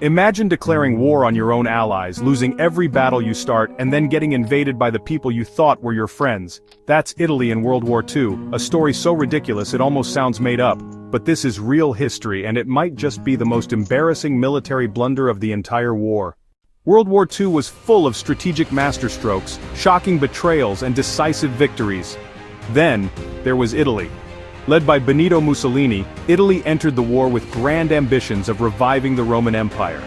Imagine declaring war on your own allies, losing every battle you start, and then getting invaded by the people you thought were your friends. That's Italy in World War II, a story so ridiculous it almost sounds made up. But this is real history, and it might just be the most embarrassing military blunder of the entire war. World War II was full of strategic masterstrokes, shocking betrayals, and decisive victories. Then, there was Italy. Led by Benito Mussolini, Italy entered the war with grand ambitions of reviving the Roman Empire.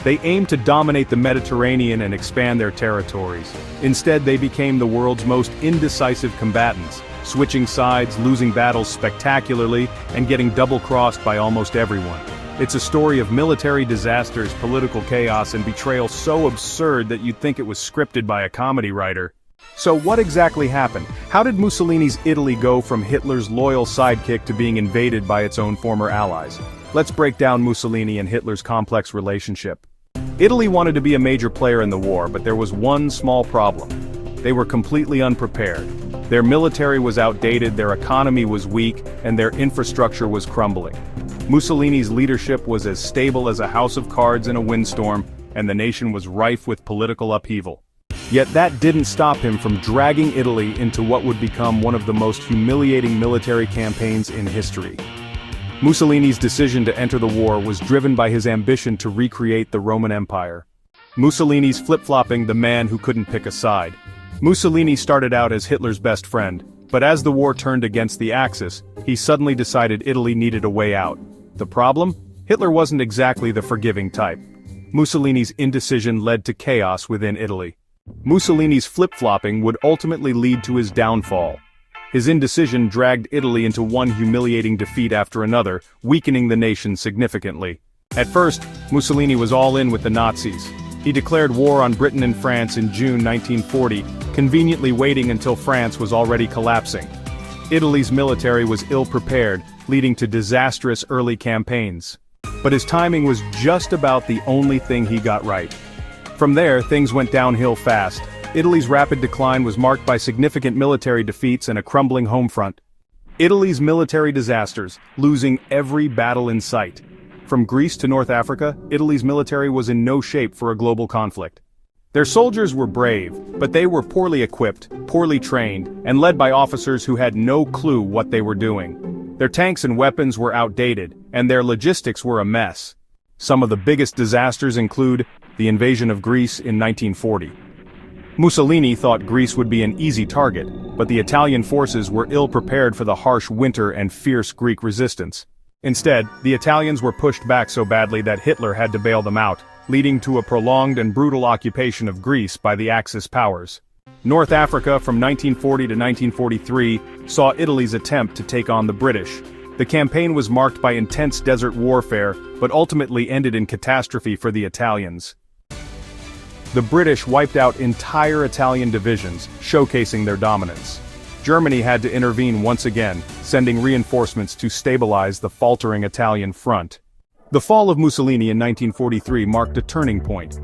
They aimed to dominate the Mediterranean and expand their territories. Instead, they became the world's most indecisive combatants, switching sides, losing battles spectacularly, and getting double-crossed by almost everyone. It's a story of military disasters, political chaos, and betrayal so absurd that you'd think it was scripted by a comedy writer. So what exactly happened? How did Mussolini's Italy go from Hitler's loyal sidekick to being invaded by its own former allies? Let's break down Mussolini and Hitler's complex relationship. Italy wanted to be a major player in the war, but there was one small problem. They were completely unprepared. Their military was outdated, their economy was weak, and their infrastructure was crumbling. Mussolini's leadership was as stable as a house of cards in a windstorm, and the nation was rife with political upheaval. Yet that didn't stop him from dragging Italy into what would become one of the most humiliating military campaigns in history. Mussolini's decision to enter the war was driven by his ambition to recreate the Roman Empire. Mussolini's flip-flopping the man who couldn't pick a side. Mussolini started out as Hitler's best friend, but as the war turned against the Axis, he suddenly decided Italy needed a way out. The problem? Hitler wasn't exactly the forgiving type. Mussolini's indecision led to chaos within Italy. Mussolini's flip-flopping would ultimately lead to his downfall. His indecision dragged Italy into one humiliating defeat after another, weakening the nation significantly. At first, Mussolini was all in with the Nazis. He declared war on Britain and France in June 1940, conveniently waiting until France was already collapsing. Italy's military was ill-prepared, leading to disastrous early campaigns. But his timing was just about the only thing he got right. From there, things went downhill fast. Italy's rapid decline was marked by significant military defeats and a crumbling home front. Italy's military disasters, losing every battle in sight. From Greece to North Africa, Italy's military was in no shape for a global conflict. Their soldiers were brave, but they were poorly equipped, poorly trained, and led by officers who had no clue what they were doing. Their tanks and weapons were outdated, and their logistics were a mess. Some of the biggest disasters include the invasion of Greece in 1940. Mussolini thought Greece would be an easy target, but the Italian forces were ill-prepared for the harsh winter and fierce Greek resistance. Instead, the Italians were pushed back so badly that Hitler had to bail them out, leading to a prolonged and brutal occupation of Greece by the Axis powers. North Africa from 1940 to 1943 saw Italy's attempt to take on the British. The campaign was marked by intense desert warfare, but ultimately ended in catastrophe for the Italians. The British wiped out entire Italian divisions, showcasing their dominance. Germany had to intervene once again, sending reinforcements to stabilize the faltering Italian front. The fall of Mussolini in 1943 marked a turning point.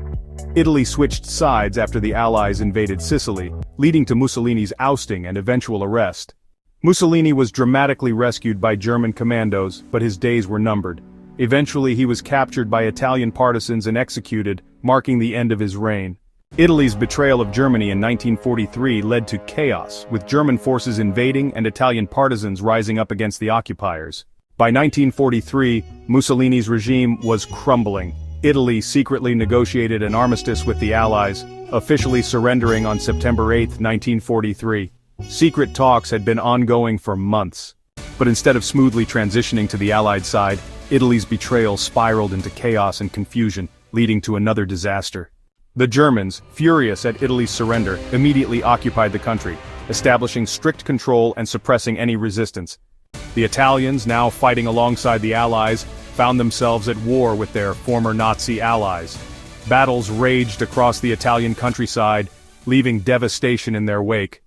Italy switched sides after the Allies invaded Sicily, leading to Mussolini's ousting and eventual arrest. Mussolini was dramatically rescued by German commandos, but his days were numbered. Eventually he was captured by Italian partisans and executed, marking the end of his reign. Italy's betrayal of Germany in 1943 led to chaos, with German forces invading and Italian partisans rising up against the occupiers. By 1943, Mussolini's regime was crumbling. Italy secretly negotiated an armistice with the Allies, officially surrendering on September 8, 1943. Secret talks had been ongoing for months. But instead of smoothly transitioning to the Allied side, Italy's betrayal spiraled into chaos and confusion, leading to another disaster. The Germans, furious at Italy's surrender, immediately occupied the country, establishing strict control and suppressing any resistance. The Italians, now fighting alongside the Allies, found themselves at war with their former Nazi allies. Battles raged across the Italian countryside, leaving devastation in their wake.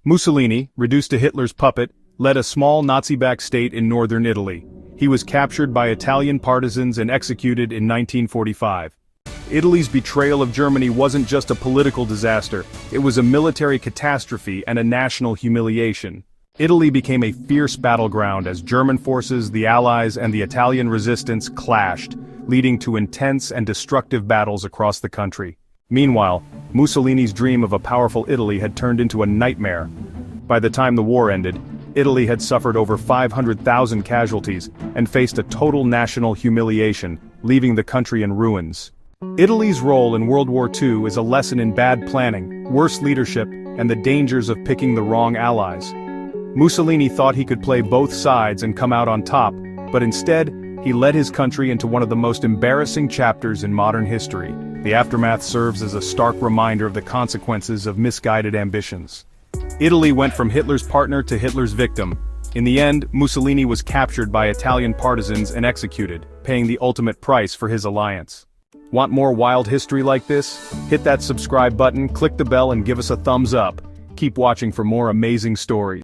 Mussolini, reduced to Hitler's puppet, led a small Nazi-backed state in northern Italy. He was captured by Italian partisans and executed in 1945. Italy's betrayal of Germany wasn't just a political disaster, it was a military catastrophe and a national humiliation. Italy became a fierce battleground as German forces, the Allies, and the Italian resistance clashed, leading to intense and destructive battles across the country. Meanwhile, Mussolini's dream of a powerful Italy had turned into a nightmare. By the time the war ended, Italy had suffered over 500,000 casualties and faced a total national humiliation, leaving the country in ruins. Italy's role in World War II is a lesson in bad planning, worse leadership, and the dangers of picking the wrong allies. Mussolini thought he could play both sides and come out on top, but instead, he led his country into one of the most embarrassing chapters in modern history. The aftermath serves as a stark reminder of the consequences of misguided ambitions. Italy went from Hitler's partner to Hitler's victim. In the end, Mussolini was captured by Italian partisans and executed, paying the ultimate price for his alliance. Want more wild history like this? Hit that subscribe button, click the bell, and give us a thumbs up. Keep watching for more amazing stories.